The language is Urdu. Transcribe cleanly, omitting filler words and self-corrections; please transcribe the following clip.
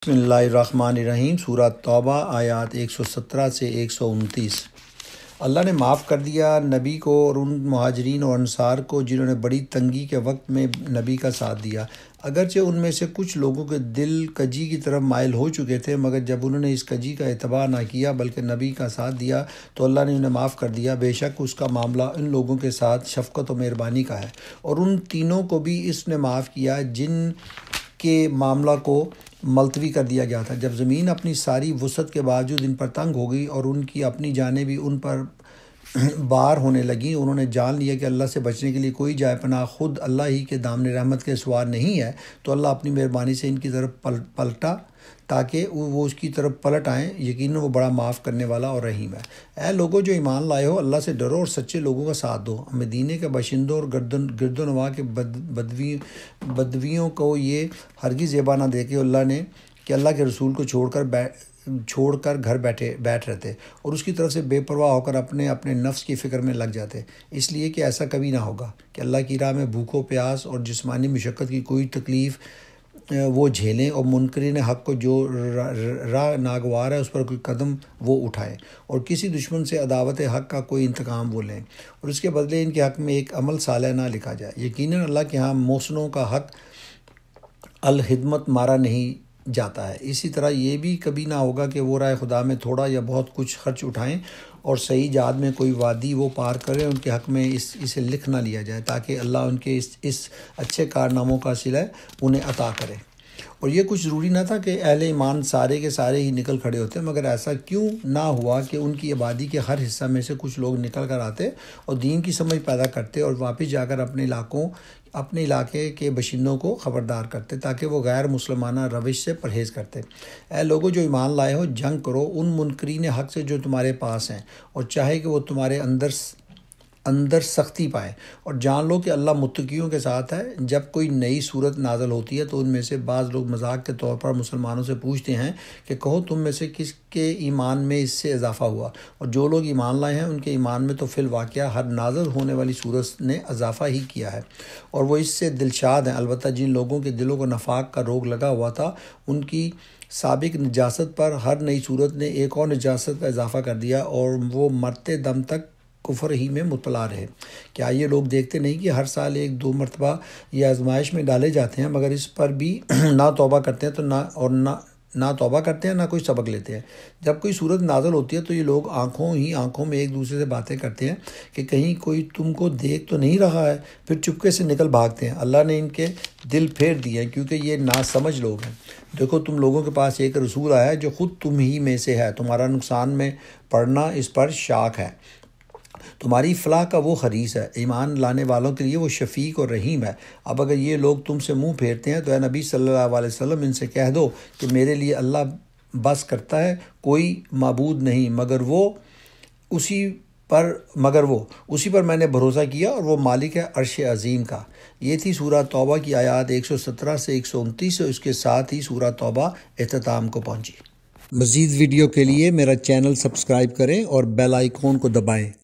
بسم اللہ الرحمن الرحیم۔ سورہ توبہ آیات 117 سے 129۔ اللہ نے معاف کر دیا نبی کو اور ان مہاجرین اور انصار کو جنہوں نے بڑی تنگی کے وقت میں نبی کا ساتھ دیا، اگرچہ ان میں سے کچھ لوگوں کے دل کجی کی طرف مائل ہو چکے تھے، مگر جب انہوں نے اس کجی کا اتباع نہ کیا بلکہ نبی کا ساتھ دیا تو اللہ نے انہیں معاف کر دیا۔ بے شک اس کا معاملہ ان لوگوں کے ساتھ شفقت و مہربانی کا ہے، اور ان تینوں کو بھی اس نے معاف کیا جن کے معاملہ کو ملتوی کر دیا گیا تھا، جب زمین اپنی ساری وسعت کے باوجود ان پر تنگ ہو گئی اور ان کی اپنی جانیں بھی ان پر بار ہونے لگیں، انہوں نے جان لیا کہ اللہ سے بچنے کے لیے کوئی جائے پناہ خود اللہ ہی کے دامن رحمت کے سوا نہیں ہے، تو اللہ اپنی مہربانی سے ان کی طرف پلٹا تاکہ وہ اس کی طرف پلٹ آئیں۔ یقیناً وہ بڑا معاف کرنے والا اور رحیم ہے۔ اے لوگوں جو ایمان لائے ہو، اللہ سے ڈرو اور سچے لوگوں کا ساتھ دو۔ مدینے کے باشندوں اور گرد و نواح کے بدویوں کو یہ ہرگز یہ نہ دیکھے اللہ نے کہ اللہ کے رسول کو چھوڑ کر گھر بیٹھ رہتے اور اس کی طرف سے بے پرواہ ہو کر اپنے نفس کی فکر میں لگ جاتے، اس لیے کہ ایسا کبھی نہ ہوگا کہ اللہ کی راہ میں بھوکو پیاس اور جسمانی مشقت کی کوئی تکلیف وہ جھیلیں، اور منکرین حق کو جو راہ ناگوار ہے اس پر کوئی قدم وہ اٹھائیں، اور کسی دشمن سے عداوت حق کا کوئی انتقام وہ لیں، اور اس کے بدلے ان کے حق میں ایک عمل صالح نہ لکھا جائے۔ یقیناً اللہ کے ہاں محسنوں کا حق الخدمت مارا نہیں جاتا ہے۔ اسی طرح یہ بھی کبھی نہ ہوگا کہ وہ راہ خدا میں تھوڑا یا بہت کچھ خرچ اٹھائیں اور صحیح جہاد میں کوئی وادی وہ پار کریں، ان کے حق میں اسے لکھ نہ لیا جائے تاکہ اللہ ان کے اس اچھے کارناموں کا صلہ انہیں عطا کرے۔ اور یہ کچھ ضروری نہ تھا کہ اہل ایمان سارے کے سارے ہی نکل کھڑے ہوتے، مگر ایسا کیوں نہ ہوا کہ ان کی آبادی کے ہر حصہ میں سے کچھ لوگ نکل کر آتے اور دین کی سمجھ پیدا کرتے اور واپس جا کر اپنے علاقے کے باشندوں کو خبردار کرتے تاکہ وہ غیر مسلمانہ روش سے پرہیز کرتے۔ اے لوگوں جو ایمان لائے ہو، جنگ کرو ان منکرین حق سے جو تمہارے پاس ہیں، اور چاہے کہ وہ تمہارے اندر سختی پائیں، اور جان لو کہ اللہ متقیوں کے ساتھ ہے۔ جب کوئی نئی صورت نازل ہوتی ہے تو ان میں سے بعض لوگ مذاق کے طور پر مسلمانوں سے پوچھتے ہیں کہ کہو تم میں سے کس کے ایمان میں اس سے اضافہ ہوا، اور جو لوگ ایمان لائے ہیں ان کے ایمان میں تو فی الواقعہ ہر نازل ہونے والی صورت نے اضافہ ہی کیا ہے، اور وہ اس سے دلشاد ہیں۔ البتہ جن لوگوں کے دلوں کو نفاق کا روگ لگا ہوا تھا، ان کی سابق نجاست پر ہر نئی صورت نے ایک اور نجاست کا اضافہ کر دیا، اور وہ مرتے دم تک کفر ہی میں مبتلا رہے۔ کیا یہ لوگ دیکھتے نہیں کہ ہر سال ایک دو مرتبہ یہ آزمائش میں ڈالے جاتے ہیں، مگر اس پر بھی نہ توبہ کرتے ہیں نہ کوئی سبق لیتے ہیں۔ جب کوئی صورت نازل ہوتی ہے تو یہ لوگ آنکھوں میں ایک دوسرے سے باتیں کرتے ہیں کہ کہیں کوئی تم کو دیکھ تو نہیں رہا ہے، پھر چپکے سے نکل بھاگتے ہیں۔ اللہ نے ان کے دل پھیر دیے ہیں کیونکہ یہ ناسمجھ لوگ ہیں۔ دیکھو تم لوگوں کے پاس ایک رسول آیا ہے جو خود تم ہی میں سے ہے، تمہارا نقصان میں پڑنا اس پر شاک ہے، تمہاری فلاح کا وہ حریص ہے، ایمان لانے والوں کے لیے وہ شفیق اور رحیم ہے۔ اب اگر یہ لوگ تم سے منہ پھیرتے ہیں تو اے نبی صلی اللہ علیہ وسلم ان سے کہہ دو کہ میرے لیے اللہ بس کرتا ہے، کوئی معبود نہیں مگر وہ اسی پر میں نے بھروسہ کیا، اور وہ مالک ہے عرش عظیم کا۔ یہ تھی سورہ توبہ کی آیات 117 سے 129، اور اس کے ساتھ ہی سورہ توبہ اختتام کو پہنچی۔ مزید ویڈیو کے لیے میرا چینل سبسکرائب کریں اور بیل آئیکن کو دبائیں۔